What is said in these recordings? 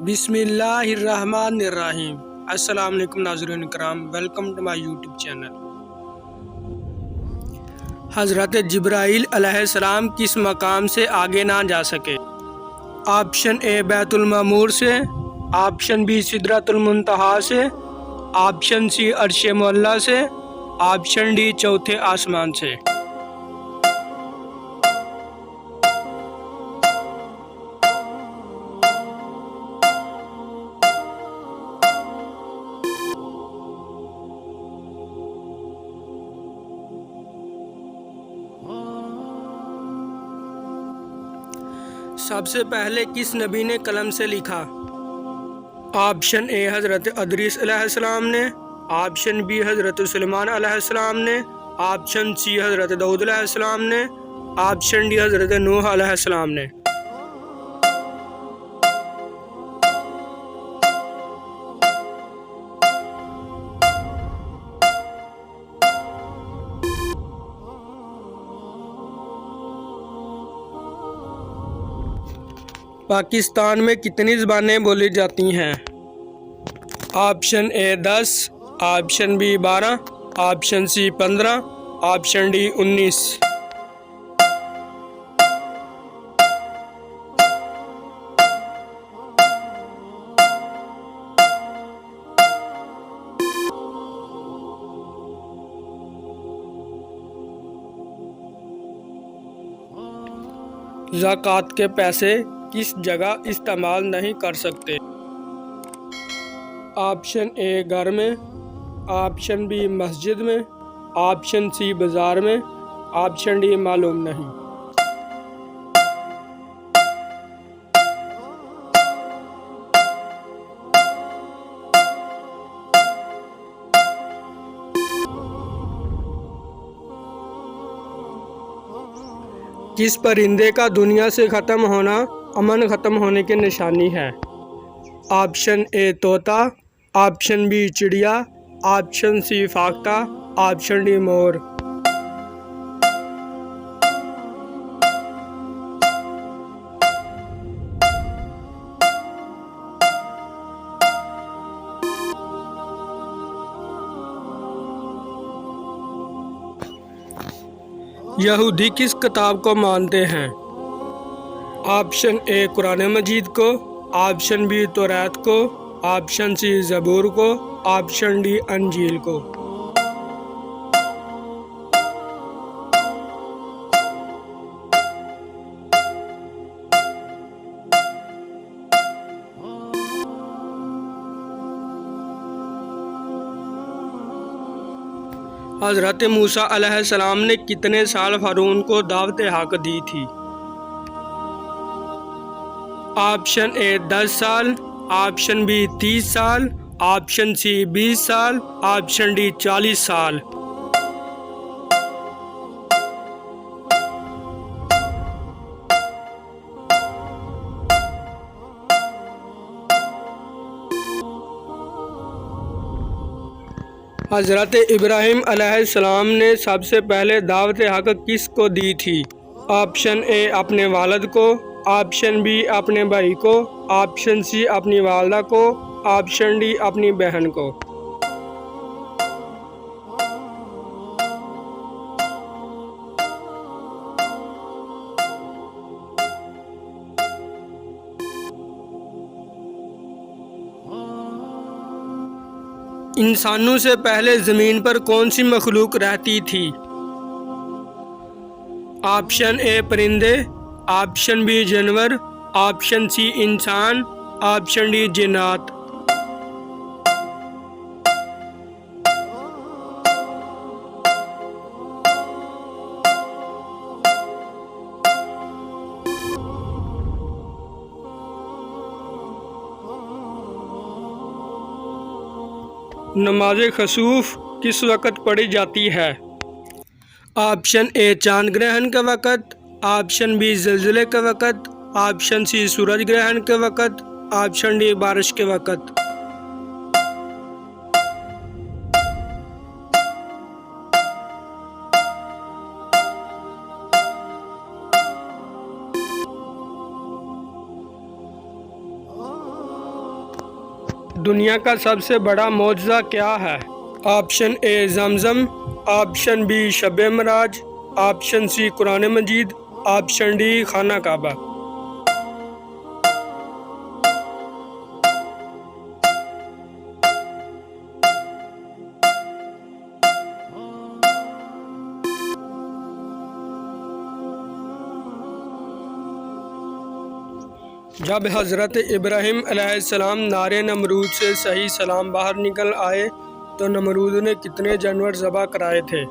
बिस्मिल्लाहिर्रहमानिर्रहीम। अस्सलाम वालेकुम नाज़रीन कराम, welcome to my YouTube channel. हज़रत जिब्राईल अलैहिस्सलाम किस मकाम से आगे ना जा सके? ऑप्शन ए बैतुल मामूर से, ऑप्शन बी सिदरतुल मुंतहा से, ऑप्शन सी अर्श मुअल्ला से, ऑप्शन डी चौथे आसमान से। सबसे पहले किस नबी ने कलम से लिखा? ऑप्शन ए हज़रत अदरीस अलैहिस्सलाम ने, ऑप्शन बी हज़रत सुलेमान अलैहिस्सलाम ने, ऑप्शन सी हज़रत दाऊद अलैहिस्सलाम ने, ऑप्शन डी हज़रत नूह अलैहिस्सलाम ने। पाकिस्तान में कितनी ज़बानें बोली जाती हैं? Option A 10, option B 12, option C 15, option D 19। ज़कात के पैसे किस जगह इस्तेमाल नहीं कर सकते? ऑप्शन ए घर में, ऑप्शन बी मस्जिद में, ऑप्शन सी बाज़ार में, ऑप्शन डी मालूम नहीं। किस परिंदे का दुनिया से ख़त्म होना अमन ख़त्म होने की निशानी है? ऑप्शन ए तोता, ऑप्शन बी चिड़िया, ऑप्शन सी फाख्ता, ऑप्शन डी मोर। यहूदी किस किताब को मानते हैं? ऑप्शन ए कुरान मजीद को, ऑप्शन बी तौरात को, ऑप्शन सी ज़बूर को, ऑप्शन डी अंजील को। हज़रत मूसा अलैहिस्सलाम ने कितने साल फ़िरौन को दावत हक दी थी? ऑप्शन ए 10 साल, ऑप्शन बी 30 साल, ऑप्शन सी 20 साल, ऑप्शन डी 40 साल। हज़रत इब्राहीम अलैहिस्सलाम ने सबसे पहले दावत हक किस को दी थी? ऑप्शन ए अपने वालिद को, ऑप्शन बी अपने भाई को, ऑप्शन सी अपनी वालदा को, ऑप्शन डी अपनी बहन को। इंसानों से पहले ज़मीन पर कौन सी मखलूक रहती थी? ऑप्शन ए परिंदे, ऑप्शन बी जानवर, ऑप्शन सी इंसान, ऑप्शन डी जिन्नात। नमाज खसूफ किस वक़्त पढ़ी जाती है? ऑप्शन ए चांद ग्रहण के वक़्त, ऑप्शन बी ज़लज़ले के वक़्त, ऑप्शन सी सूरज ग्रहण के वक़्त, ऑप्शन डी बारिश के वक़्त। दुनिया का सबसे बड़ा मौजज़ा क्या है? ऑप्शन ए ज़मज़म, ऑप्शन बी शब-ए मराज, ऑप्शन सी कुरान मजीद, ऑप्शन डी खाना काबा। जब हज़रत इब्राहीम अलैहिस्सलाम नारे नमरूद से सही सलाम बाहर निकल आए तो नमरूद ने कितने जानवर ज़बह कराए थे?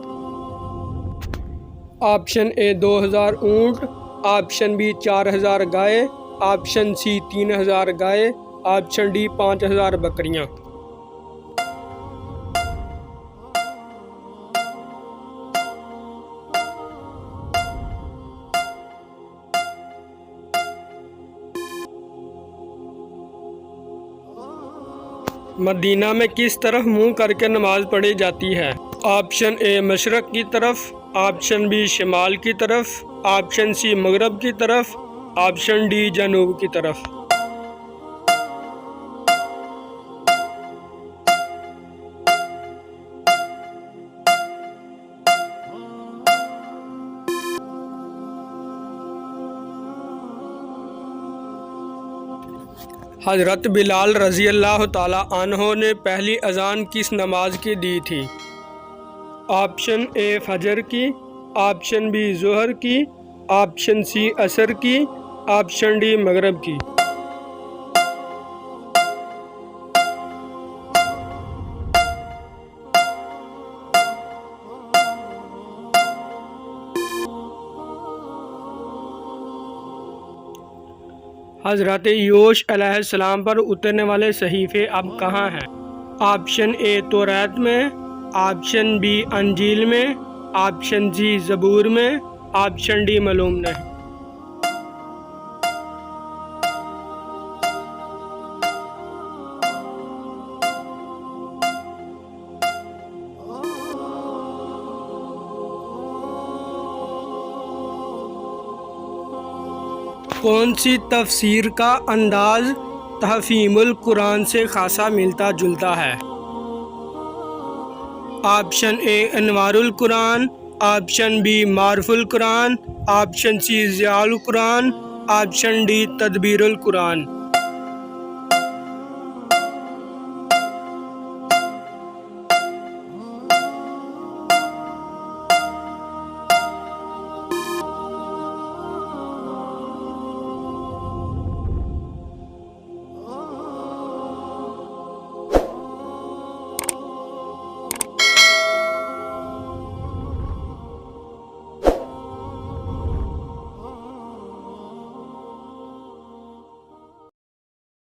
ऑप्शन ए 2000 ऊँट, ऑप्शन बी 4000 गाय, ऑप्शन सी 3000 गाय, ऑप्शन डी 5000 बकरियाँ। मदीना में किस तरफ मुंह करके नमाज पढ़ी जाती है? ऑप्शन ए मशरक़ की तरफ, ऑप्शन बी शिमाल की तरफ, ऑप्शन सी मगरब की तरफ, ऑप्शन डी जनूब की तरफ। हज़रत बिलाल रज़ी अल्लाह ताला अन्हो ने पहली अज़ान किस नमाज की दी थी? ऑप्शन ए फजर की, ऑप्शन बी ज़ोहर की, ऑप्शन सी असर की, ऑप्शन डी मगरब की। हज़रत यूश अलैहिस्सलाम पर उतरने वाले सहीफ़े अब कहाँ हैं? ऑप्शन ए तौरात में, ऑप्शन बी अंजील में, ऑप्शन सी ज़बूर में, ऑप्शन डी मालूम नहीं। कौन सी तफसीर का अंदाज़ तहफ़ीमुल कुरान से खासा मिलता जुलता है? ऑप्शन ए अनवारुल कुरान, ऑप्शन बी मारुफुल कुरान, ऑप्शन सी ज़ियाउल कुरान, ऑप्शन डी तदबीरुल कुरान।